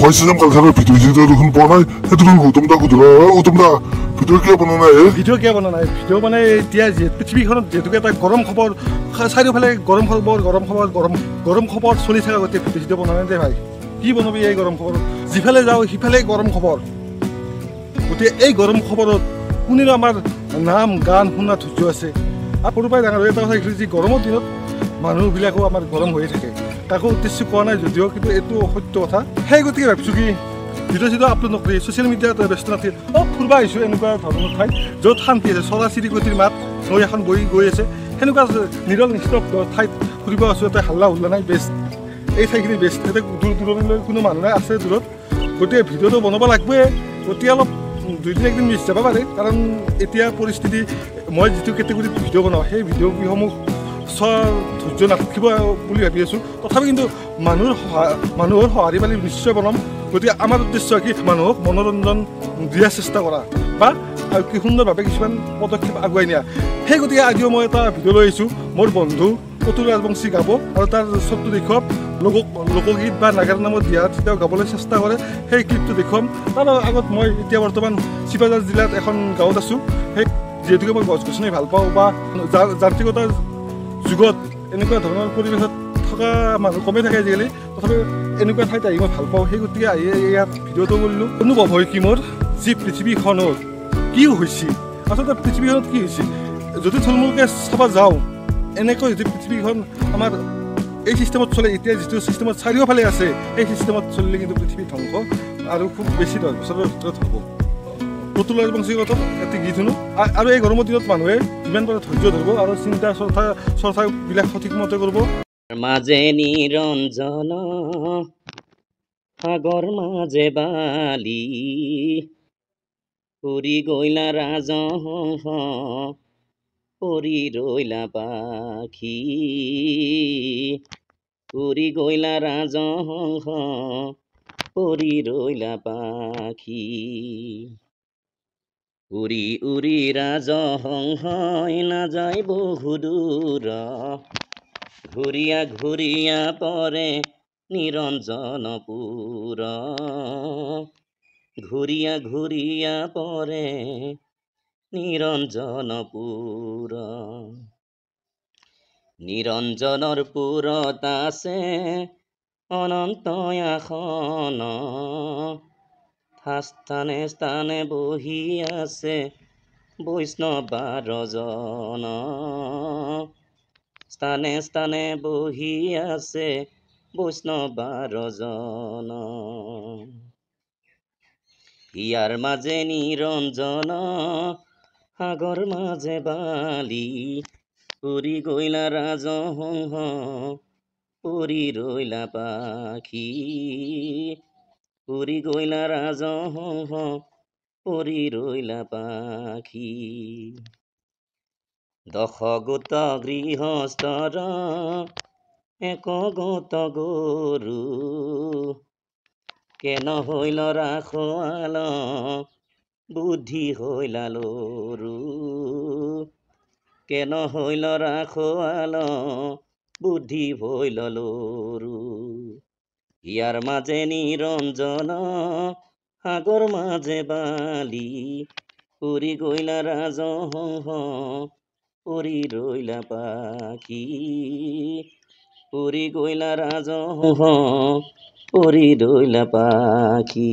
মই চিনেম কালচাৰৰ ভিডিঅ' যিটো দেখোন পোৱা নাই সেইটো গৌতম দা সুধিব গৌতম দা ভিডিঅ' কিয় বনোৱা নাই ভিডিঅ' কিয় বনোৱা নাই ভিডিঅ' মানে এতিয়া পৃথিৱীখনত যিহেতুকে এটা গৰম খবৰ চাৰিওফালে গৰম খবৰ চলি থকা গতিকে ভিডিঅ' বনোৱা নাই দে ভাই কি বনাবি এই গৰম খবৰত যিফালে যাওঁ সিফালে গৰম খবৰ গতিকে এই গৰম খবৰত কোনেও আমাৰ নাম গান শুনা ধৈৰ্য আছে আৰু সৰুৰ পৰাই ডাঙৰ এটা কথা দেখিলোঁ যে গৰমৰ দিনত মানুহবিলাকো আমাৰ গৰম হৈয়ে থাকে তাকো উদ্দেশ্য কোৱা নাই যদিও কিন্তু এইটো সত্য কথা সেই গতিকে ভাবিছোঁ কি ভিডিঅ' চিডিঅ' আপলোড নকৰি ছ'চিয়েল মিডিয়াত ব্যস্ত নাথাকি ফুৰিব আহিছোঁ এনেকুৱা ধৰণৰ ঠাইত য'ত শান্তি আছে চৰা চিৰিকটিৰ মাত নৈ এখন বৈ গৈ আছে সেনেকুৱা নিৰল নিষ্ঠক ঠাইত ফুৰিব আছোঁ এটা হাল্লা হুল্লা নাই বেষ্ট এই ঠাইখিনি বেষ্ট এতিয়া দূৰ দূৰণিলৈ কোনো মানুহ নাই আছে দূৰত গতিকে ভিডিঅ'টো বনাব লাগবই গতিকে অলপ দুইদিন একদিন মিছ যাব পাৰে কাৰণ এতিয়া পৰিস্থিতি মই যিটো কেটেগৰীত ভিডিঅ' বনাওঁ সেই ভিডিঅ'সমূহ চোৱাৰ ধৈৰ্য নাথাকিব বুলি ভাবি আছোঁ তথাপি কিন্তু মানুহৰ সঁহাৰি পালি নিশ্চয় বনাম গতিকে আমাৰ উদ্দেশ্য কি মানুহক মনোৰঞ্জন দিয়াৰ চেষ্টা কৰা বা আৰু কি সুন্দৰভাৱে কিছুমান পদক্ষেপ আগুৱাই নিয়া সেই গতিকে আজিও মই এটা ভিডিঅ' লৈ আহিছোঁ মোৰ বন্ধু অতুল ৰাজবংশী গাব আৰু তাৰ চবটো দেখুৱাম লোকগীত বা নাগাৰ নামত দিয়াত তেওঁ গাবলৈ চেষ্টা কৰে সেই ক্লিপটো দেখুৱাম তাৰ আগত মই এতিয়া বৰ্তমান শিৱসাগৰ জিলাত এখন গাঁৱত আছোঁ সেই যিহেতুকে মই গছ গছনি ভাল পাওঁ বা যান্ত্ৰিকতাৰ যুগত এনেকুৱা ধৰণৰ পৰিৱেশত থকা মানুহ কমেই থাকে আজিকালি তথাপি এনেকুৱা ঠাইত আহি মই ভাল পাওঁ সেই গতিকে আহি ইয়াত ভিডিঅ'টো কৰিলোঁ অনুভৱ হয় কি মোৰ যি পৃথিৱীখনত কি হৈছিল আচলতে পৃথিৱীখনত কি হৈছিল যদি থুলমূলকৈ চাব যাওঁ এনেকৈ যদি পৃথিৱীখন আমাৰ এই চিষ্টেমত চলে এতিয়া যিটো চিষ্টেমত চাৰিওফালে আছে সেই চিষ্টেমত চলিলে কিন্তু পৃথিৱী ধ্বংস আৰু খুব বেছি 10 বছৰৰ ভিতৰত হ'ব অতুল ৰাজবংশীগত এটি গীত শুনো আৰু এই গৰমৰ দিনত মানুহে যিমান পাৰে ধৈৰ্য ধৰিব আৰু চিন্তা চৰ্চাবিলাক সঠিকমতে কৰিব মাজে নিৰঞ্জন সাগৰ মাজে বালি উৰি গৈলা ৰাজহংস পৰি ৰৈলা পাখি উৰি গৈলা ৰাজহংস পৰি ৰৈলা পাখি উৰি উৰি ৰাজহংসই নাযায় বহুদূৰ ঘূৰিয়া ঘূৰিয়া পৰে নিৰঞ্জনপুৰ ঘূৰিয়া ঘূৰিয়া পৰে নিৰঞ্জনপুৰ নিৰঞ্জনৰ পুৰত আছে অনন্ত আসন স্থানে স্থানে বহি আছে বৈষ্ণৱ 12 জন স্থানে স্থানে বহি আছে বৈষ্ণৱ 12 জন ইয়াৰ মাজে নিৰঞ্জন সাগৰ মাজে বালি উৰি গৈলা ৰাজহংস পৰি ৰৈলা পাখি উৰি গৈলা ৰাজহংস পৰি ৰৈলা পাখি দশগোট গৃহস্থৰ একগোট গৰু কেন হইল ৰাখোৱাল বুদ্ধি হইলা লৰু কেন হইল ৰাখোৱাল বুদ্ধি হইল লৰু ইয়াৰ মাজে নিৰঞ্জন সাগৰ মাজে বালি উৰি গৈলা ৰাজহংস পৰি ৰৈলা পাখি উৰি গৈলা ৰাজহংস পৰি ৰৈলা পাখি